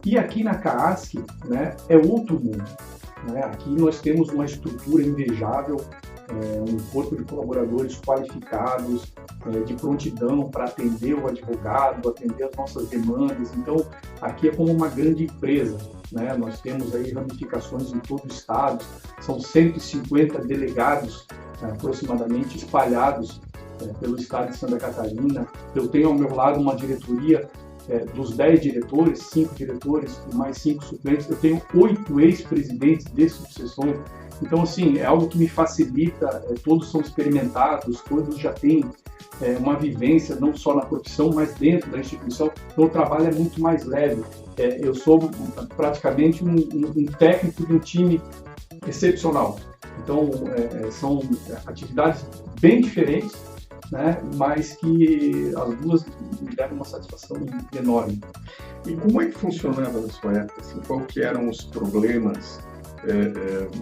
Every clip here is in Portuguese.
E aqui na CAASC, né, é outro mundo. Né? Aqui nós temos uma estrutura invejável, um corpo de colaboradores qualificados, de prontidão para atender o advogado, atender as nossas demandas. Então, aqui é como uma grande empresa. Né? Nós temos aí ramificações em todo o estado, são 150 delegados aproximadamente espalhados pelo estado de Santa Catarina. Eu tenho ao meu lado uma diretoria dos 10 diretores, 5 diretores e mais 5 suplentes. Eu tenho 8 ex-presidentes de subseções. Então, assim, é algo que me facilita, todos são experimentados, todos já têm uma vivência, não só na profissão, mas dentro da instituição. Então, o trabalho é muito mais leve. Eu sou praticamente um técnico de um time excepcional. Então, são atividades bem diferentes, né, mas que as duas me deram uma satisfação enorme. E como é que funcionava na sua época? Assim, qual que eram os problemas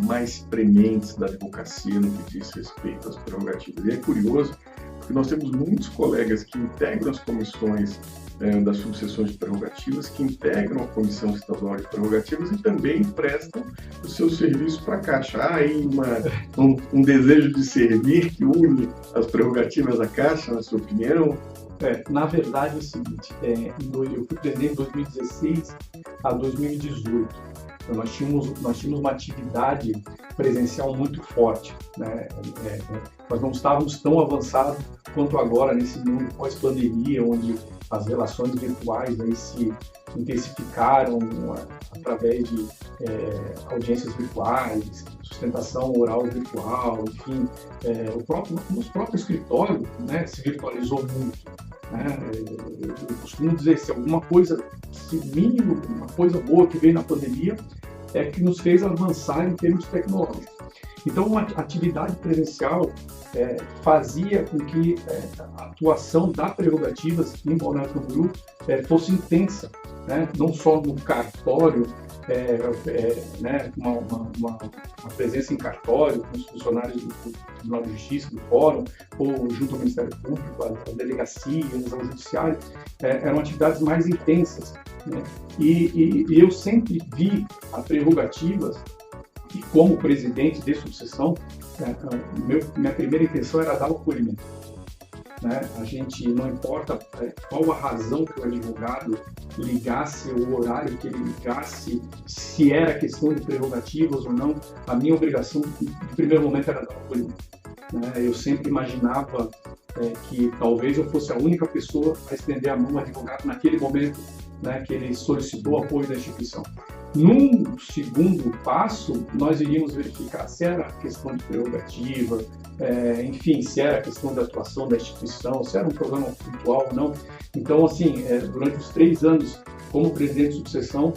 mais prementes da advocacia no que diz respeito às prerrogativas? E é curioso, porque nós temos muitos colegas que integram as comissões das subseções de prerrogativas, que integram a Comissão Estadual de Prerrogativas e também prestam o seu serviço para a Caixa. Há aí um desejo de servir que une as prerrogativas da Caixa, na sua opinião? Na verdade é o seguinte, eu fui presidente de 2016 a 2018. Então, nós tínhamos uma atividade presencial muito forte, né? Nós não estávamos tão avançados quanto agora nesse mundo pós-pandemia, onde as relações virtuais aí se intensificaram através de audiências virtuais, sustentação oral virtual, enfim, o próprio escritório, né, se virtualizou muito. Né? Eu costumo dizer, se alguma coisa, se mínimo, uma coisa boa que veio na pandemia é que nos fez avançar em termos tecnológicos. Então, a atividade presencial fazia com que a atuação da prerrogativas em Balneário Camboriú fosse intensa, né? Não só no cartório, né? uma presença em cartório com os funcionários do Tribunal de Justiça, do Fórum, ou junto ao Ministério Público, às delegacias, ao Judiciário, eram atividades mais intensas. Né? E eu sempre vi a prerrogativas. E como presidente de subseção, minha primeira intenção era dar o acolhimento. Né? A gente, não importa qual a razão que o advogado ligasse, o horário que ele ligasse, se era questão de prerrogativas ou não, a minha obrigação, de primeiro momento, era dar o acolhimento. Né? Eu sempre imaginava que talvez eu fosse a única pessoa a estender a mão ao advogado naquele momento, né, que ele solicitou apoio da instituição. Num segundo passo, nós iríamos verificar se era questão de prerrogativa, enfim, se era questão da atuação da instituição, se era um problema pontual ou não. Então, assim, durante os 3 anos como presidente de subseção,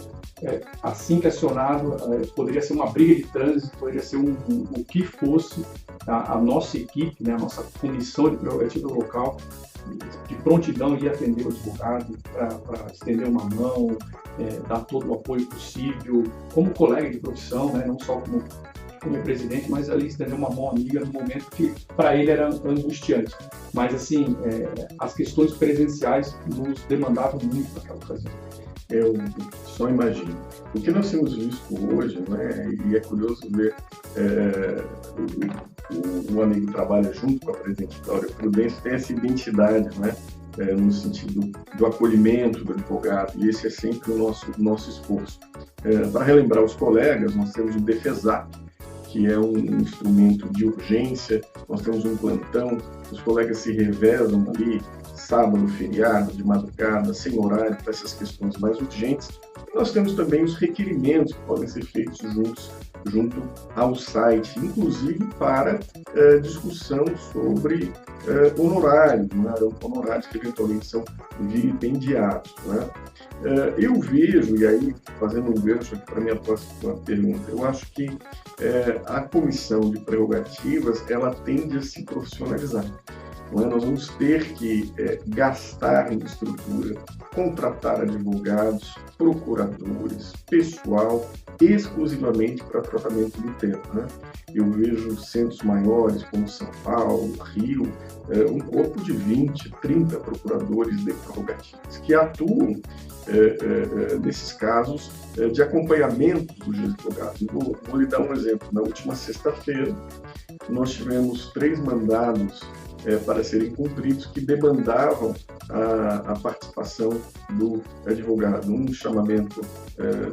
assim que acionado, poderia ser uma briga de trânsito, poderia ser o que fosse, a nossa equipe, né, a nossa comissão de prerrogativa local, de prontidão ia atender o advogado para estender uma mão, dar todo o apoio possível, como colega de profissão, né, não só como presidente, mas ali estender uma mão amiga no momento que para ele era angustiante. Mas assim, as questões presenciais nos demandavam muito naquela ocasião. Eu só imagino. O que nós temos visto hoje, né, e é curioso ver, o amigo trabalha junto com a presidente Cláudia Prudêncio, tem essa identidade, né, no sentido do acolhimento do advogado, e esse é sempre o nosso esforço. Para relembrar os colegas, nós temos o Defesac, que é um instrumento de urgência, nós temos um plantão, os colegas se revezam ali, sábado, feriado, de madrugada, sem horário, para essas questões mais urgentes. E nós temos também os requerimentos que podem ser feitos junto ao site, inclusive para discussão sobre honorários, né? Honorários que eventualmente são vilipendiados. Né? Eu vejo, e aí fazendo um gancho aqui para a minha próxima pergunta, eu acho que a comissão de prerrogativas ela tende a se profissionalizar. não é? Nós vamos ter que gastar em estrutura, contratar advogados, procuradores, pessoal, exclusivamente para tratamento do tema, né? Eu vejo centros maiores como São Paulo, Rio, um corpo de 20, 30 procuradores de prerrogativas que atuam nesses casos de acompanhamento dos advogados. Vou lhe dar um exemplo. Na última sexta-feira, nós tivemos 3 mandados para serem cumpridos que demandavam a participação do advogado. Um chamamento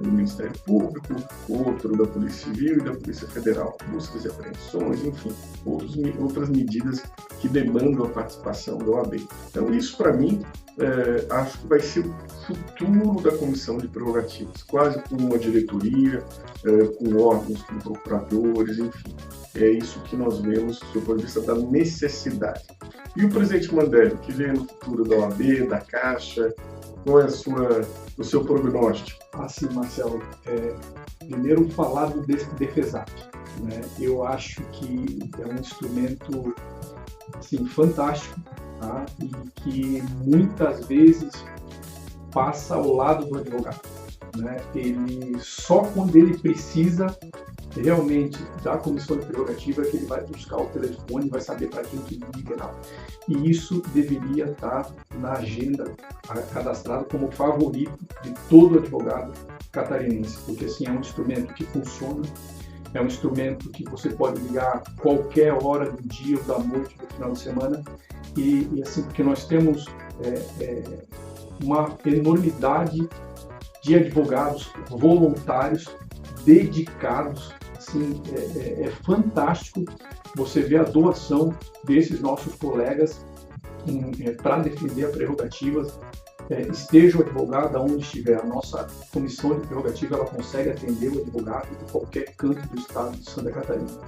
do Ministério Público, outro da Polícia Civil e da Polícia Federal. Buscas e apreensões, enfim, outras medidas que demandam a participação da OAB. Então, isso, para mim, acho que vai ser o futuro da Comissão de Prerrogativas, quase com uma diretoria, com órgãos, com procuradores, enfim. É isso que nós vemos do ponto de vista da necessidade. E o presidente Mandelli, que vê no futuro da OAB, da Caixa, qual é o seu prognóstico? Assim, Marcelo, primeiro falar do DEFESAP, né? Eu acho que é um instrumento assim, fantástico, tá? E que muitas vezes passa ao lado do advogado, né? Ele só quando ele precisa realmente da comissão de prerrogativa que ele vai buscar o telefone, vai saber para quem que liga, não. E isso deveria estar na agenda cadastrado como favorito de todo advogado catarinense, porque assim é um instrumento que funciona, é um instrumento que você pode ligar qualquer hora do dia ou da noite, do final de semana, e assim, porque nós temos uma enormidade de advogados voluntários, dedicados. Assim, é fantástico você ver a doação desses nossos colegas para defender a prerrogativas. Esteja o advogado onde estiver, a nossa comissão de prerrogativa ela consegue atender o advogado de qualquer canto do estado de Santa Catarina.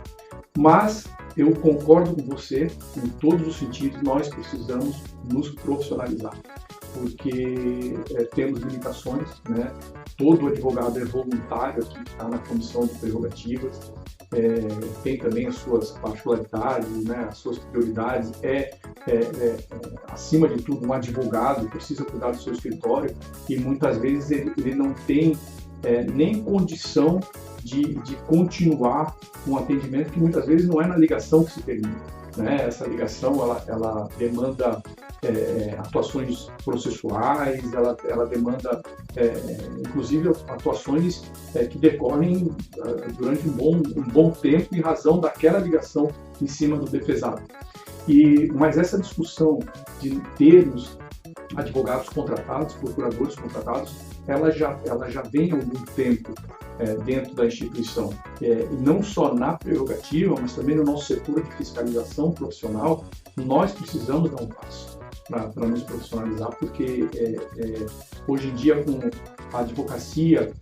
Mas eu concordo com você, em todos os sentidos, nós precisamos nos profissionalizar, porque temos limitações, né? Todo advogado é voluntário aqui, está na comissão de prerrogativas, tem também as suas particularidades, né? As suas prioridades, acima de tudo, um advogado precisa cuidar do seu escritório e muitas vezes ele não tem nem condição de continuar um atendimento que muitas vezes não é na ligação que se termina, né? Essa ligação ela demanda atuações processuais, ela demanda inclusive atuações que decorrem durante um bom tempo em razão daquela ligação em cima do DEFESAP. Mas essa discussão de termos advogados contratados, procuradores contratados, ela já vem há algum tempo dentro da instituição. E não só na prerrogativa, mas também no nosso setor de fiscalização profissional, nós precisamos dar um passo para nos profissionalizar, porque hoje em dia, com a advocacia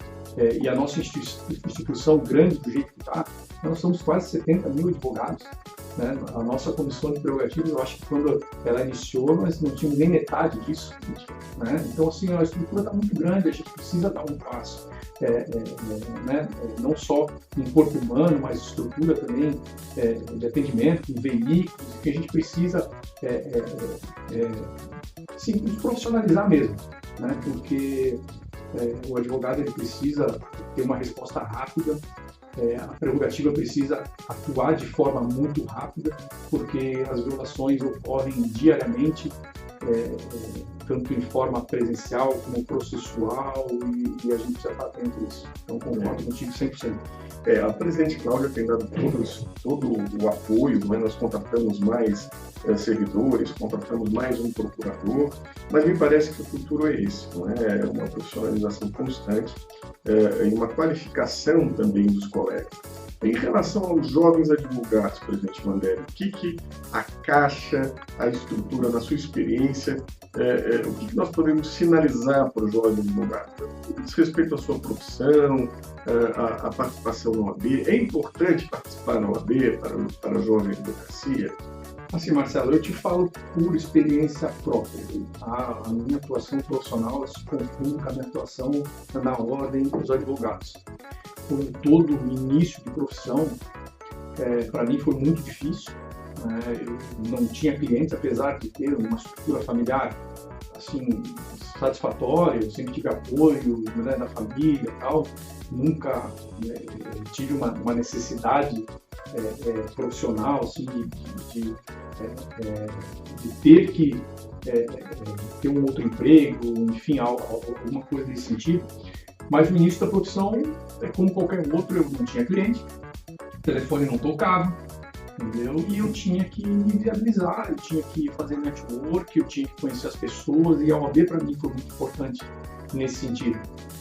e a nossa instituição grande do jeito que está, nós somos quase 70 mil advogados, né? A nossa comissão de prerrogativas, eu acho que quando ela iniciou, nós não tínhamos nem metade disso, né? Então, assim, a estrutura está muito grande, a gente precisa dar um passo. Né? Não só em corpo humano, mas estrutura também de atendimento, com veículos, que a gente precisa nos profissionalizar mesmo, né? Porque o advogado ele precisa ter uma resposta rápida, a prerrogativa precisa atuar de forma muito rápida, porque as violações ocorrem diariamente, tanto em forma presencial como processual, e a gente precisa estar atento a isso. Então, concordo contigo 100%. A presidente Cláudia tem dado todo o apoio, né? Nós contratamos mais servidores, contratamos mais um procurador, mas me parece que o futuro é esse, não é? Uma profissionalização constante e uma qualificação também dos colegas. Em relação aos jovens advogados, presidente Mandelli, o que a Caixa, a estrutura, na sua experiência, o que nós podemos sinalizar para os jovens advogados? Diz respeito à sua profissão, a participação na OAB, é importante participar na OAB para a jovem advocacia? Assim, Marcelo, eu te falo por experiência própria. A minha atuação profissional se confunde com a minha atuação na ordem dos advogados. Por todo o início de profissão, para mim foi muito difícil, né? Eu não tinha clientes, apesar de ter uma estrutura familiar assim, satisfatória, eu sempre tive apoio, né, da família e tal, nunca tive uma necessidade profissional assim, de ter que ter um outro emprego, enfim, alguma coisa nesse sentido. Mas no início da profissão, como qualquer outro, eu não tinha cliente, o telefone não tocava, entendeu? E eu tinha que me viabilizar, eu tinha que fazer network, eu tinha que conhecer as pessoas, e a OAB para mim foi muito importante nesse sentido,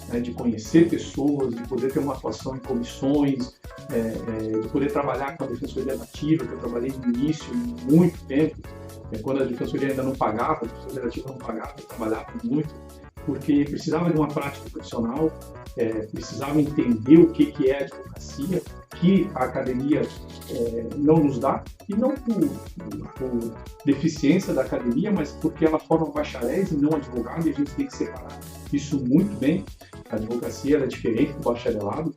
né? De conhecer pessoas, de poder ter uma atuação em comissões, de poder trabalhar com a Defensoria Nativa, que eu trabalhei no início, muito tempo, quando a Defensoria ainda não pagava, a Defensoria Nativa não pagava, eu trabalhava muito, porque precisava de uma prática profissional, precisava entender o que é a advocacia, que a academia não nos dá, e não por deficiência da academia, mas porque ela forma bacharéis e não advogados, e a gente tem que separar isso muito bem. A advocacia ela é diferente do bacharelado.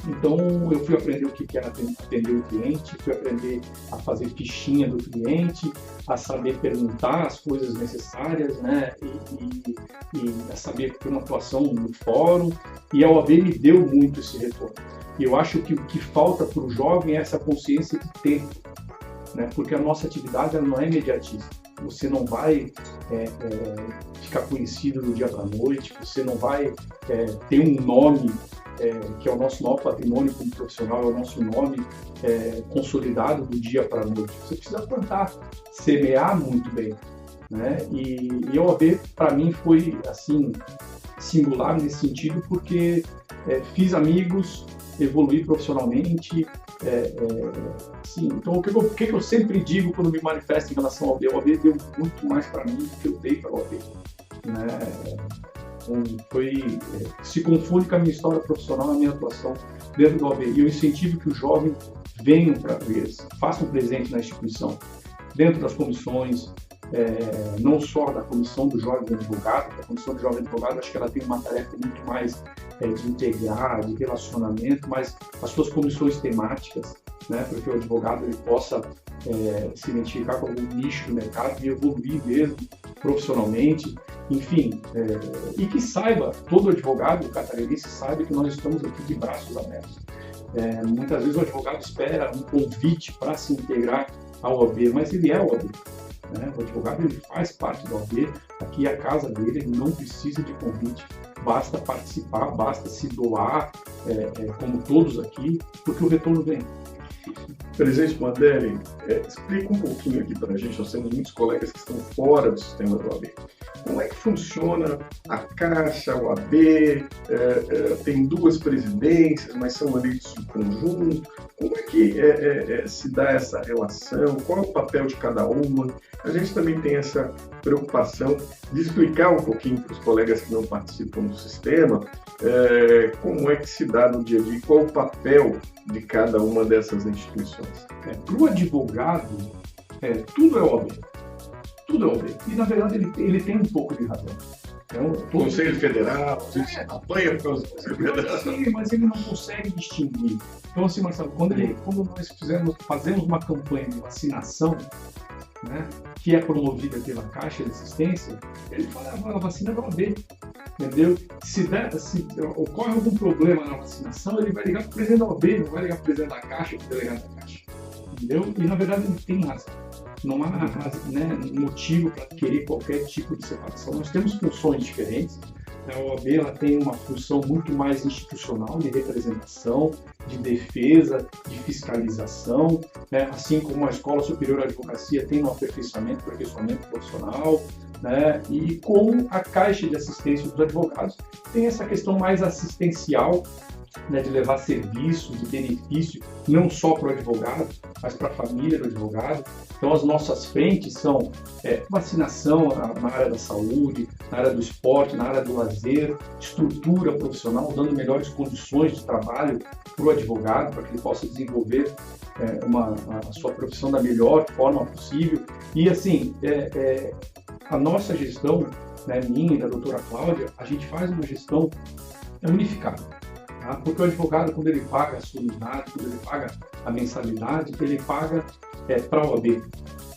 Então, eu fui aprender o que era atender o cliente, fui aprender a fazer fichinha do cliente, a saber perguntar as coisas necessárias, né? E a saber ter uma atuação no fórum. E a OAB me deu muito esse retorno. E eu acho que o que falta para o jovem é essa consciência de tempo, né? Porque a nossa atividade ela não é imediatista. Você não vai ficar conhecido do dia para a noite, você não vai ter um nome que é o nosso maior patrimônio como profissional, é o nosso nome consolidado do dia para a noite. Você precisa plantar, semear muito bem, né? E a OAB, para mim, foi assim, singular nesse sentido, porque fiz amigos, evoluí profissionalmente. Sim, então, o que eu sempre digo quando me manifesto em relação ao OAB? A OAB deu muito mais para mim do que eu dei para a OAB, né? Se confunde com a minha história profissional, a minha atuação dentro do OAB. E eu incentivo que os jovens venham para eles, façam presente na instituição, dentro das comissões, não só da comissão do jovem advogado, a comissão do jovem advogado, acho que ela tem uma tarefa muito mais de integrar, de relacionamento, mas as suas comissões temáticas, né, para que o advogado ele possa se identificar com algum nicho do mercado e evoluir mesmo profissionalmente, enfim, e que saiba, todo advogado catarinense saiba que nós estamos aqui de braços abertos. Muitas vezes o advogado espera um convite para se integrar ao OAB, mas ele é o OAB. Né? O advogado ele faz parte do OAB, aqui é a casa dele, ele não precisa de convite, basta participar, basta se doar, como todos aqui, porque o retorno vem. Presidente Mandelli, explica um pouquinho aqui para a gente, nós temos muitos colegas que estão fora do sistema do OAB. Como é que funciona a Caixa, a OAB? Tem duas presidências, mas são eleitos em conjunto. Como é que se dá essa relação? Qual é o papel de cada uma? A gente também tem essa preocupação de explicar um pouquinho para os colegas que não participam do sistema como é que se dá no dia a dia, qual o papel de cada uma dessas instituições. Para o advogado, tudo é OAB. Tudo é OAB. E, na verdade, ele tem um pouco de razão. Então, Conselho Federal, apanha por causa do Conselho Federal. Sim, mas ele não consegue distinguir. Então, assim, Marcelo, quando nós fazemos uma campanha de vacinação, né, que é promovida pela Caixa de Assistência, ele fala a vacina é da OAB, entendeu? Se ocorre algum problema na vacinação, ele vai ligar para o presidente da OAB, não vai ligar para o presidente da Caixa, para o delegado da Caixa, entendeu? E, na verdade, ele tem razão. Não há motivo para querer qualquer tipo de separação. Nós temos funções diferentes. A OAB ela tem uma função muito mais institucional, de representação, de defesa, de fiscalização, né? Assim como a Escola Superior de Advocacia tem um aperfeiçoamento profissional, né? E como a Caixa de Assistência dos Advogados tem essa questão mais assistencial, né, de levar serviço, de benefício, não só para o advogado, mas para a família do advogado. Então, as nossas frentes são vacinação na área da saúde, na área do esporte, na área do lazer, estrutura profissional, dando melhores condições de trabalho para o advogado, para que ele possa desenvolver a sua profissão da melhor forma possível. E, assim, a nossa gestão, né, minha e da doutora Cláudia, a gente faz uma gestão unificada. Tá? Porque o advogado, quando ele paga a sua unidade, quando ele paga a mensalidade, ele paga para a OAB.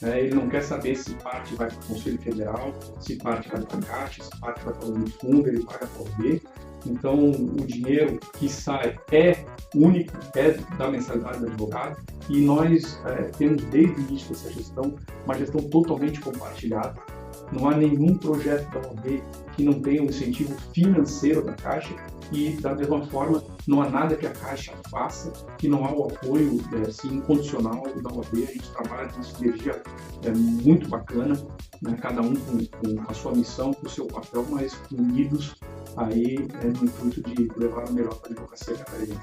Ele não quer saber se parte vai para o Conselho Federal, se parte vai para a Caixa, se parte vai para o fundo, ele paga para a OAB. Então, o dinheiro que sai é único, é da mensalidade do advogado, e nós temos desde o início dessa gestão uma gestão totalmente compartilhada. Não há nenhum projeto da OAB que não tenha um incentivo financeiro da Caixa, e da mesma forma não há nada que a Caixa faça que não há o apoio assim, incondicional da OAB. A gente trabalha com uma sinergia muito bacana, né? Cada um com a sua missão, com o seu papel, mas unidos aí no intuito de levar o melhor para a advocacia catarinense.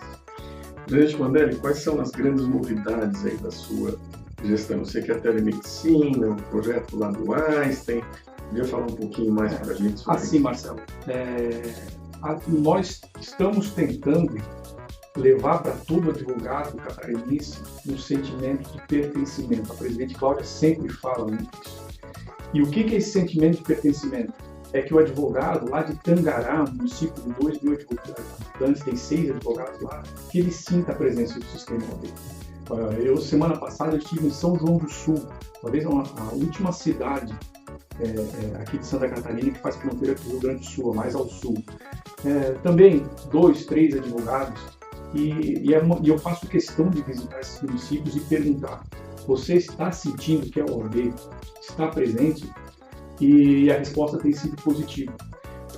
Presidente Mandelli, quais são as grandes novidades aí da sua gestão? Você quer telemedicina, o projeto lá do Einstein? Podia falar um pouquinho mais para a gente sobre isso? Assim, Marcelo, nós estamos tentando levar para todo advogado catarinense um sentimento de pertencimento. A presidente Cláudia sempre fala muito isso. E o que é esse sentimento de pertencimento? É que o advogado lá de Tangará, um município de 2 mil habitantes, tem 6 advogados lá, que ele sinta a presença do sistema OAB. Semana passada, eu estive em São João do Sul, talvez a última cidade aqui de Santa Catarina que faz fronteira com o Rio Grande do Sul, mais ao sul. Também 2, 3 advogados, e eu faço questão de visitar esses municípios e perguntar: você está sentindo que a OAB está presente? E a resposta tem sido positiva.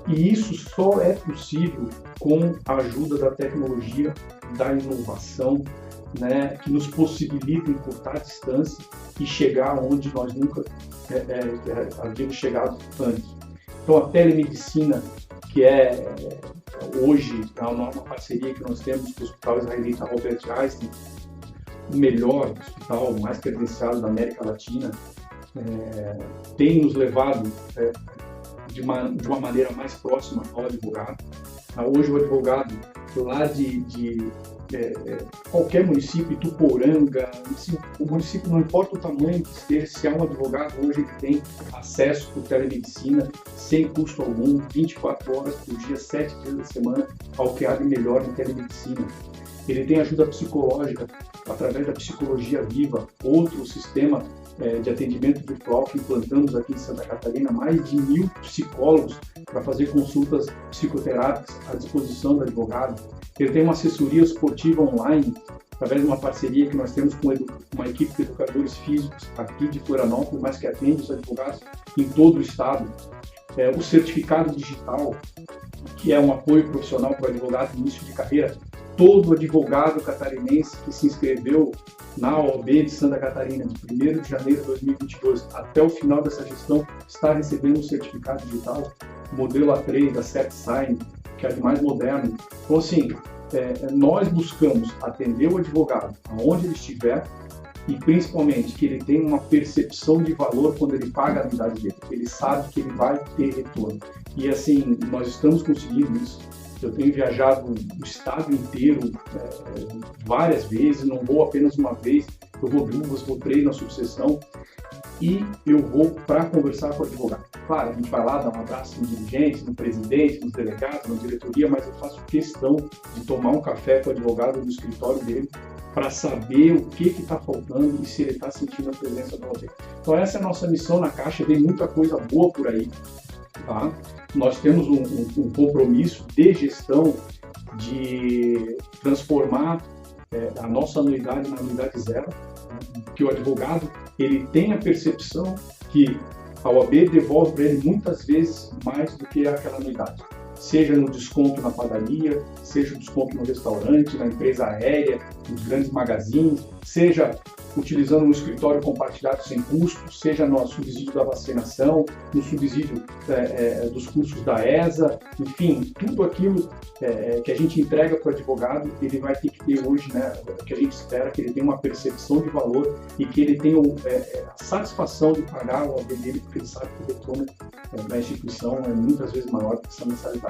E isso só é possível com a ajuda da tecnologia, da inovação, né, que nos possibilita encurtar a distância e chegar onde nós nunca havíamos chegado antes. Então, a telemedicina, que hoje uma parceria que nós temos com o Hospital Israelita Albert Einstein, o melhor hospital, o mais credenciado da América Latina, tem nos levado de uma maneira mais próxima ao advogado. Hoje o advogado lá de qualquer município, Ituporanga, o município, não importa o tamanho que esteja, se há um advogado hoje que tem acesso por telemedicina sem custo algum, 24 horas por dia, 7 dias da semana, ao que há de melhor em telemedicina. Ele tem ajuda psicológica através da Psicologia Viva, outro sistema de atendimento virtual que implantamos aqui em Santa Catarina, mais de 1.000 psicólogos para fazer consultas psicoterápicas à disposição do advogado. Ele tem uma assessoria esportiva online, através de uma parceria que nós temos com uma equipe de educadores físicos aqui de Florianópolis, mas que atende os advogados em todo o estado. O certificado digital, que é um apoio profissional para o advogado no início de carreira. Todo advogado catarinense que se inscreveu na OAB de Santa Catarina de 1º de janeiro de 2022 até o final dessa gestão está recebendo um certificado digital, modelo A3 da CertSign, que é de mais moderno. Então, assim, nós buscamos atender o advogado aonde ele estiver e, principalmente, que ele tenha uma percepção de valor quando ele paga a anuidade dele. Ele sabe que ele vai ter retorno. E, assim, nós estamos conseguindo isso. Eu tenho viajado o estado inteiro várias vezes, não vou apenas uma vez, eu vou 2, vou 3 na sucessão, e eu vou para conversar com o advogado. Claro, a gente vai lá dar um abraço nos dirigentes, no presidente, nos delegados, na diretoria, mas eu faço questão de tomar um café com o advogado no escritório dele para saber o que está faltando e se ele está sentindo a presença do OAB. Então essa é a nossa missão na Caixa, vem muita coisa boa por aí. Tá? Nós temos um compromisso de gestão de transformar a nossa anuidade na anuidade zero, né? Que o advogado ele tem a percepção que a OAB devolve para ele muitas vezes mais do que aquela anuidade. Seja no desconto na padaria, seja no desconto no restaurante, na empresa aérea, nos grandes magazines, seja utilizando um escritório compartilhado sem custo, seja no subsídio da vacinação, no subsídio dos cursos da ESA, enfim, tudo aquilo que a gente entrega para o advogado, ele vai ter que ter hoje, né, que a gente espera que ele tenha uma percepção de valor e que ele tenha a satisfação de pagar o OAB dele, porque ele sabe que o retorno da instituição é muitas vezes maior do que essa mensalidade.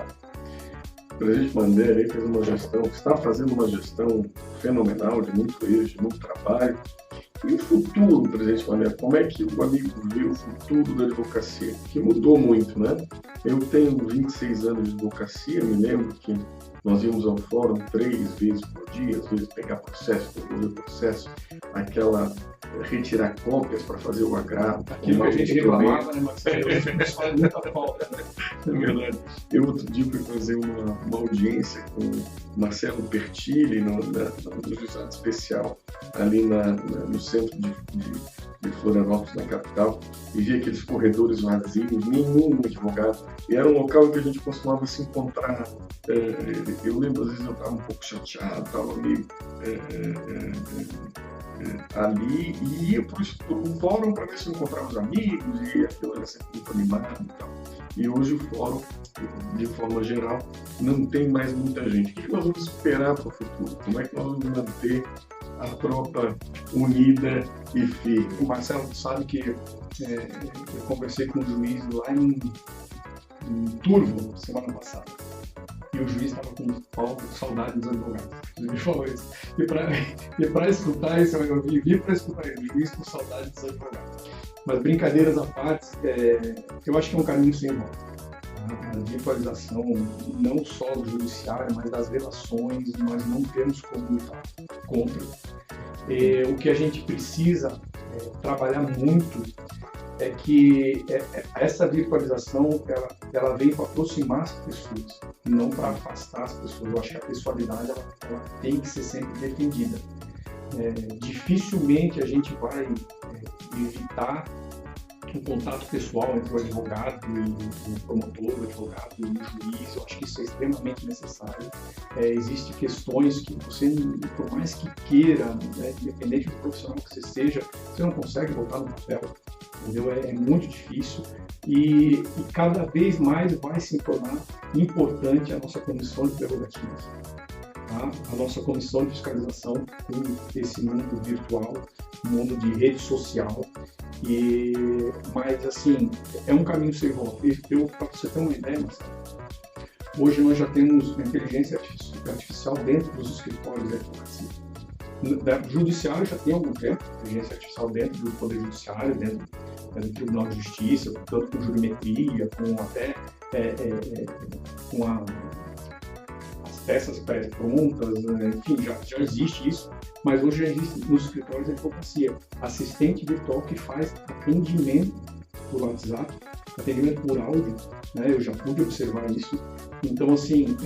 O presidente Mandelli fez uma gestão, está fazendo uma gestão fenomenal, de muito eixo, de muito trabalho, E o futuro, presidente Mané, como é que o amigo vê o futuro da advocacia? Que mudou muito, né? Eu tenho 26 anos de advocacia, me lembro que nós íamos ao fórum 3 vezes por dia, às vezes pegar processo, devolver processo, retirar cópias para fazer o agravo. Aquilo que a gente reclamava, né, Marcelo? Isso faz muita falta, né? É verdade. Eu outro dia fui fazer uma audiência com Marcelo Pertilli no juizado especial, ali no centro de Florianópolis, na capital, e vi aqueles corredores vazios, nenhum advogado. E era um local em que a gente costumava se encontrar. Eu lembro, às vezes eu estava um pouco chateado, estava meio ali, e ia para o fórum para ver se eu encontrava os amigos, e aquilo era sempre muito animado e tal. E hoje o fórum, de forma geral, não tem mais muita gente. O que nós vamos esperar para o futuro? Como é que nós vamos manter a tropa unida e firme? O Marcelo sabe que eu conversei com um juiz lá em Turvo, semana passada. E o juiz estava com saudade dos advogados. Ele me falou isso. E para escutar isso, eu vivi para escutar isso, o juiz com saudade dos advogados. Mas brincadeiras à parte, eu acho que é um caminho sem volta. A virtualização, não só do judiciário, mas das relações, nós não temos como lutar contra. O que a gente precisa trabalhar muito é que essa virtualização ela vem para aproximar as pessoas, não para afastar as pessoas. Eu acho que a pessoalidade ela tem que ser sempre defendida. Dificilmente a gente vai evitar o contato pessoal entre o advogado e o promotor, o advogado e o juiz. Eu acho que isso é extremamente necessário. Existem questões que você, por mais que queira, independente do profissional que você seja, você não consegue botar no papel. Entendeu? É muito difícil e cada vez mais vai se tornar importante a nossa comissão de prerrogativas, tá? A nossa comissão de fiscalização com esse mundo virtual, mundo de rede social. Mas assim, é um caminho sem volta. Para você ter uma ideia, Marcelo, hoje nós já temos inteligência artificial dentro dos escritórios da advocacia. O judiciário já tem algum tempo, inteligência artificial dentro do Poder Judiciário, dentro do Tribunal de Justiça, tanto com jurimetria, com até com as peças pré-prontas, enfim, já existe isso, mas hoje já existe nos escritórios de advocacia assistente virtual que faz atendimento por WhatsApp, atendimento por áudio, né? Eu já pude observar isso. Então, assim,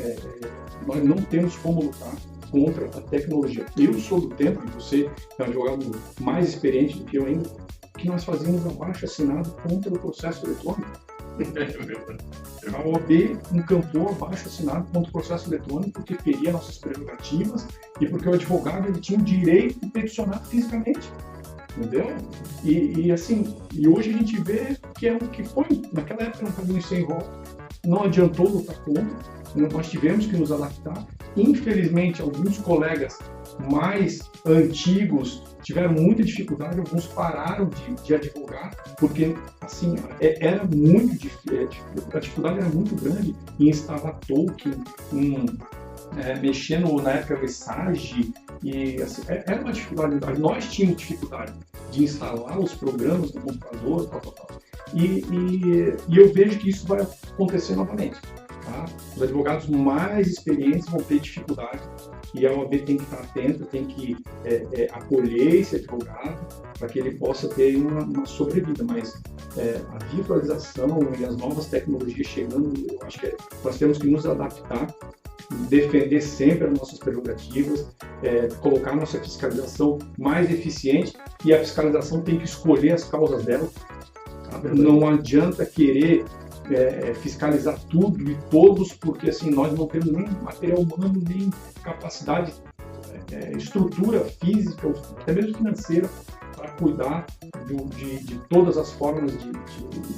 nós não temos como lutar contra a tecnologia. Eu sou do tempo, e você é um advogado mais experiente do que eu ainda, que nós fazíamos abaixo-assinado contra o processo eletrônico. A OAB encampou abaixo-assinado contra o processo eletrônico porque feria nossas prerrogativas e porque o advogado ele tinha o direito de peticionar fisicamente. Entendeu? E hoje a gente vê que é o que foi, naquela época, um caminho sem volta. Não adiantou lutar contra, nós tivemos que nos adaptar. Infelizmente, alguns colegas mais antigos tiveram muita dificuldade, alguns pararam de advogar, porque assim, era muito difícil, a dificuldade era muito grande em instalar token, mexendo na época Visage, e assim, era uma dificuldade. Nós tínhamos dificuldade de instalar os programas no computador, tal. E eu vejo que isso vai acontecer novamente. Tá? Os advogados mais experientes vão ter dificuldade e a OAB tem que estar atenta, tem que acolher esse advogado para que ele possa ter uma sobrevida. Mas a virtualização e as novas tecnologias chegando, eu acho que nós temos que nos adaptar, defender sempre as nossas prerrogativas, colocar a nossa fiscalização mais eficiente, e a fiscalização tem que escolher as causas dela. Tá? Não adianta querer fiscalizar tudo e todos, porque assim, nós não temos nem material humano, nem capacidade, estrutura física, ou até mesmo financeira, para cuidar de todas as formas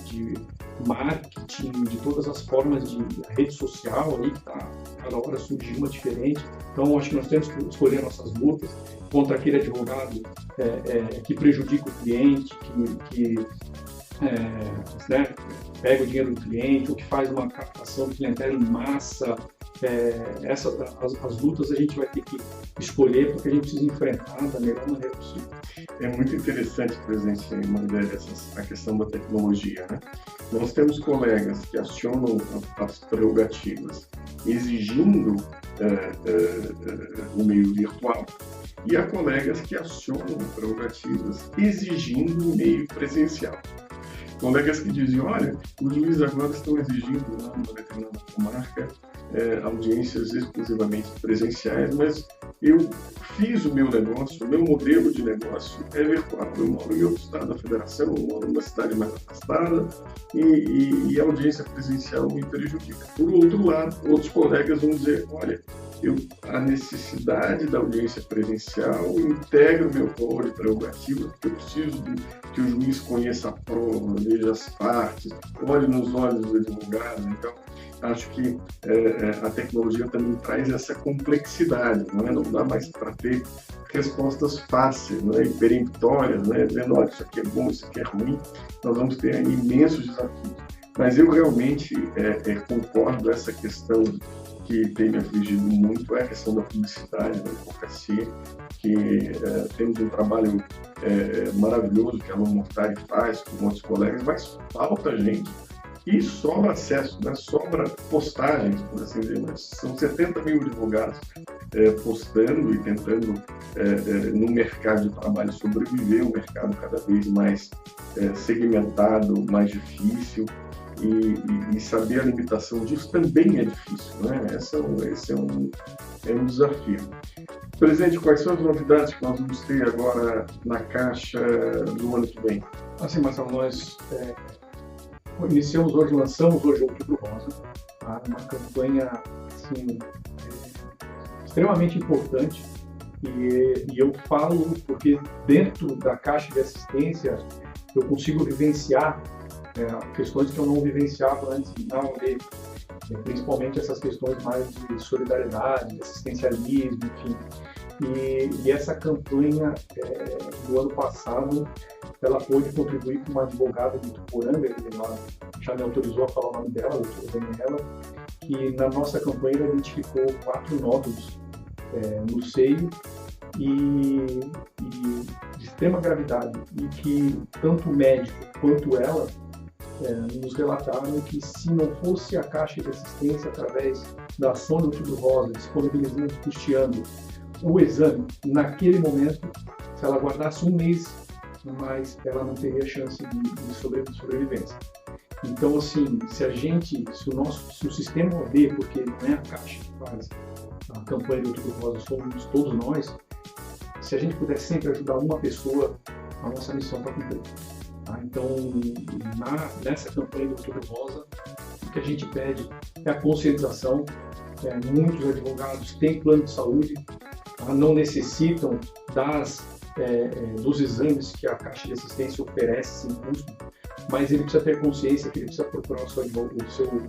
de marketing, de todas as formas de rede social, aí que está cada hora surgindo uma diferente. Então, acho que nós temos que escolher nossas lutas contra aquele advogado que prejudica o cliente, que pega o dinheiro do cliente, ou que faz uma captação de clientela em massa, as lutas a gente vai ter que escolher, porque a gente precisa enfrentar da melhor maneira possível. É muito interessante, presidente Mandelli, a questão da tecnologia, né? Nós temos colegas que acionam as prerrogativas exigindo o meio virtual, e há colegas que acionam prerrogativas exigindo o meio presencial. Colegas que diziam, olha, os juízes agora estão exigindo numa determinada comarca audiências exclusivamente presenciais, mas eu fiz o meu negócio, o meu modelo de negócio é virtual. Eu moro em outro estado da federação, eu moro numa cidade mais afastada e a audiência presencial me prejudica. Por outro lado, outros colegas vão dizer, olha, a necessidade da audiência presencial integra o meu rol de prerrogativa, porque eu preciso que o juiz conheça a prova, veja as partes, olhe nos olhos do advogado. Então, acho que a tecnologia também traz essa complexidade, não é? Não dá mais para ter respostas fáceis, não é? E peremptórias, né? Dizendo, olha, isso aqui é bom, isso aqui é ruim. Nós vamos ter aí imensos desafios. Mas eu realmente concordo essa questão que tem me afligido muito, é a questão da publicidade, da advocacia, que temos um trabalho maravilhoso que a Alon Mortari faz com outros colegas, mas falta gente. E sobra acesso, né? Sobra postagens, por assim dizer. Mas são 70 mil advogados postando e tentando, no mercado de trabalho, sobreviver, um mercado cada vez mais segmentado, mais difícil, e saber a limitação disso também é difícil, né? Esse é um desafio. Presidente, quais são as novidades que nós vamos ter agora na Caixa do ano que vem? Assim, Marcelo, nós lançamos hoje o Outubro Rosa, tá? Uma campanha assim, extremamente importante, e eu falo porque dentro da Caixa de Assistência eu consigo vivenciar questões que eu não vivenciava antes na OAB, principalmente essas questões mais de solidariedade, de assistencialismo, enfim. E essa campanha do ano passado, ela pôde contribuir com uma advogada de Ituporanga, ela já me autorizou a falar o nome dela, a doutora Daniela, que na nossa campanha ela identificou 4 nódulos no seio e de extrema gravidade, e que tanto o médico quanto ela nos relataram que se não fosse a Caixa de Assistência, através da ação do Outubro Rosa, disponibilizando, custeando o exame naquele momento, se ela guardasse um mês, mas ela não teria chance de sobrevivência. Então, assim, se o sistema OAB, porque não é a Caixa que faz a campanha do Outubro Rosa, somos todos nós, se a gente puder sempre ajudar uma pessoa, a nossa missão está cumprida. Tá? Então, nessa campanha do Outubro Rosa, o que a gente pede é a conscientização. Muitos advogados têm plano de saúde, não necessitam dos exames que a Caixa de Assistência oferece sem custo, mas ele precisa ter consciência que ele precisa procurar o seu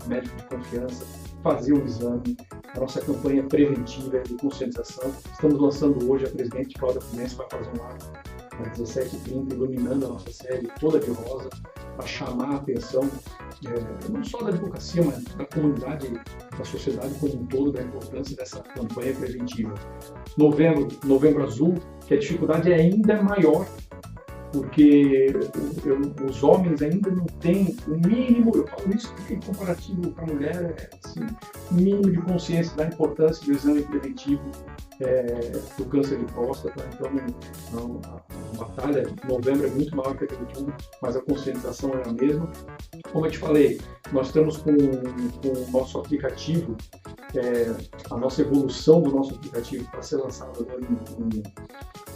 médico de confiança, fazer o exame. A nossa campanha preventiva de conscientização. Estamos lançando hoje, a presidente Cláudia Fluminense vai fazer um ato às 17h30, iluminando a nossa série toda de rosa, para chamar a atenção não só da advocacia, mas da comunidade, da sociedade como um todo, da importância dessa campanha preventiva. Novembro Azul, que a dificuldade é ainda maior, porque os homens ainda não têm o mínimo, eu falo isso porque em comparativo com a mulher, assim, o mínimo de consciência da importância do exame preventivo do câncer de próstata. Então, a batalha de novembro é muito maior que a de outubro, mas a conscientização é a mesma. Como eu te falei, nós estamos com o nosso aplicativo, a nossa evolução do nosso aplicativo para ser lançado agora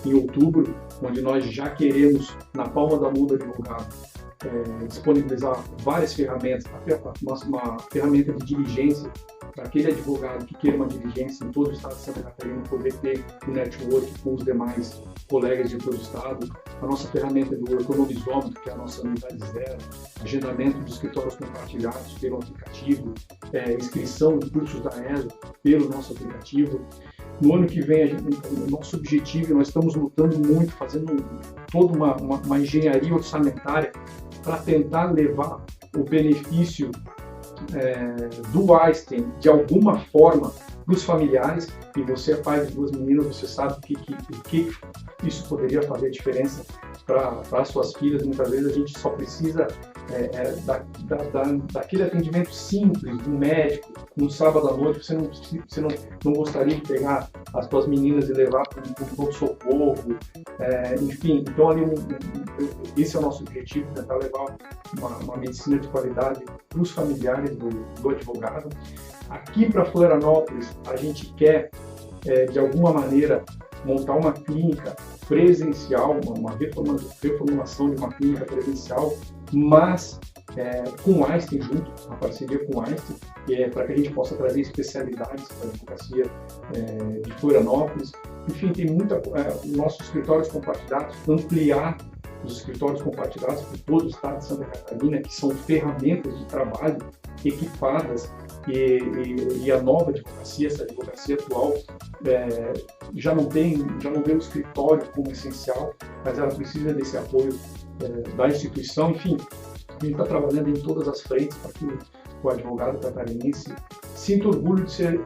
em outubro, onde nós já queremos, na palma da mão do advogado, disponibilizar várias ferramentas, uma ferramenta de diligência para aquele advogado que queira uma diligência em todo o estado de Santa Catarina, poder ter um network com os demais colegas de todo o estado. A nossa ferramenta do economizômetro, que é a nossa unidade zero, agendamento de escritórios compartilhados pelo aplicativo, inscrição em cursos da ESO pelo nosso aplicativo. No ano que vem, o nosso objetivo, nós estamos lutando muito, fazendo toda uma engenharia orçamentária para tentar levar o benefício do Einstein, de alguma forma, para os familiares, e você é pai de 2 meninas, você sabe o que isso poderia fazer diferença para as suas filhas. Muitas vezes a gente só precisa daquele atendimento simples do médico, no sábado à noite. Você não gostaria de pegar as suas meninas e levar para um pronto-socorro, enfim. Então, esse é o nosso objetivo, tentar levar uma medicina de qualidade para os familiares do advogado. Aqui para Florianópolis, a gente quer, de alguma maneira, montar uma clínica presencial, uma reformulação de uma clínica presencial, mas com o Einstein junto, uma parceria com o Einstein, para que a gente possa trazer especialidades para a advocacia de Florianópolis. Enfim, tem nossos escritórios compartilhados, ampliar os escritórios compartilhados por todo o estado de Santa Catarina, que são ferramentas de trabalho equipadas, e a nova advocacia, essa advocacia atual, já não vê o escritório como essencial, mas ela precisa desse apoio da instituição. Enfim, a gente está trabalhando em todas as frentes para que o advogado catarinense sinta orgulho de ser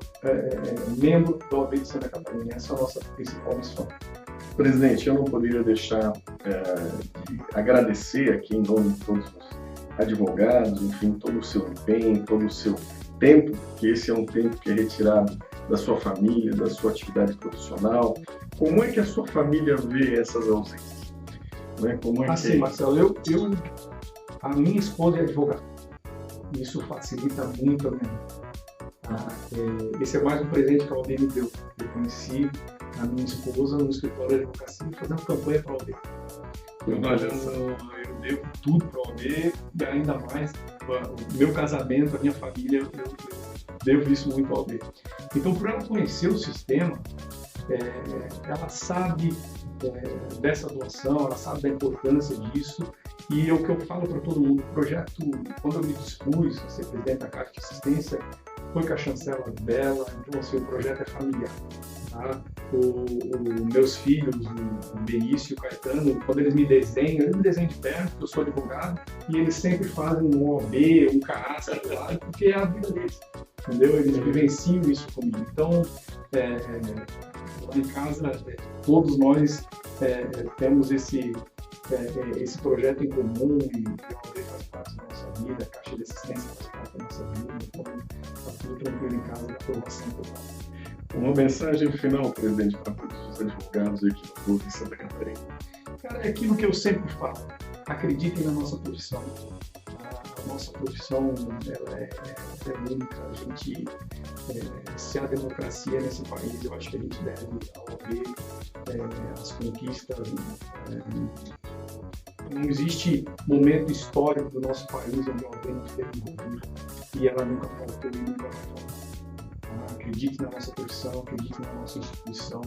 membro da OAB de Santa Catarina. Essa é a nossa principal missão. Presidente, eu não poderia deixar de agradecer aqui em nome de todos os advogados, enfim, todo o seu empenho, todo o seu tempo, que esse é um tempo que é retirado da sua família, da sua atividade profissional. Como é que a sua família vê essas ausências? Assim, Marcelo, a minha esposa é advogada. Isso facilita muito a minha vida. Esse é mais um presente que a OAB me deu. Eu conheci a minha esposa no escritório de advocacia fazendo campanha para a OAB. Eu devo tudo para a OAB, e ainda mais o meu casamento, a minha família, eu devo isso muito à OAB. Então, por ela conhecer o sistema, ela sabe dessa doação, ela sabe da importância disso, e é o que eu falo para todo mundo. O projeto, quando eu me dispus a ser presidente da Caixa de Assistência, foi com a chancela dela. Então, assim, o projeto é familiar. Tá? Meus filhos, o Benício e o Caetano, quando eles me desenham de perto, porque eu sou advogado, e eles sempre fazem um OAB, um CAA, claro, porque é a vida deles, entendeu? Eles vivenciam isso comigo. Então, lá em casa, todos nós temos esse projeto em comum, e a OAB faz parte da nossa vida, a Caixa de Assistência faz parte da nossa vida, então está tudo tranquilo em casa, da aprovação total. Uma mensagem final, presidente, para todos os advogados aqui do povo de Santa Catarina. Cara, é aquilo que eu sempre falo. Acreditem na nossa profissão. A nossa profissão ela é única. A gente, se há democracia nesse país, eu acho que a gente deve ouvir as conquistas. Não existe momento histórico do nosso país onde a OAB não esteve envolvida, e ela nunca faltou e nunca vai faltar. Acredite na nossa profissão, acredite na nossa instituição,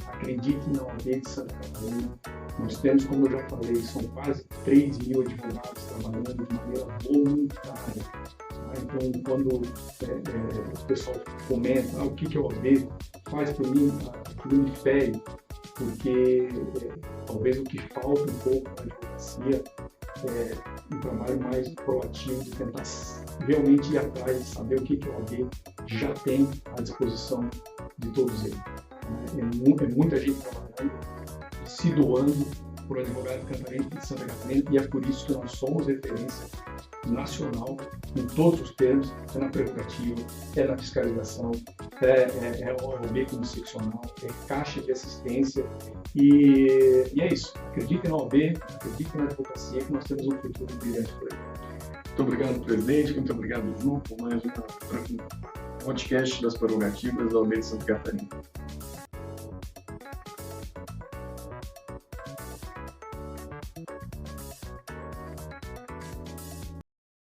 acredite na OAB de Santa Catarina. Nós temos, como eu já falei, são quase 3.000 advogados trabalhando de maneira voluntária. Então, quando o pessoal comenta o que a OAB faz por mim, aquilo me fere, porque talvez o que falta um pouco na advocacia é um trabalho mais proativo, de tentar realmente ir atrás de saber o que a OAB já tem à disposição de todos eles. É muita gente trabalhando, se doando por advogado de Santa Catarina, e é por isso que nós somos referência nacional em todos os termos, na prerrogativa, na fiscalização, a OAB como seccional, Caixa de Assistência, e é isso. Acreditem na OAB, acreditem na advocacia, que nós temos um futuro brilhante por aí. Muito obrigado, presidente. Muito obrigado, Ju, por mais um podcast das prerrogativas da OAB de Santa Catarina.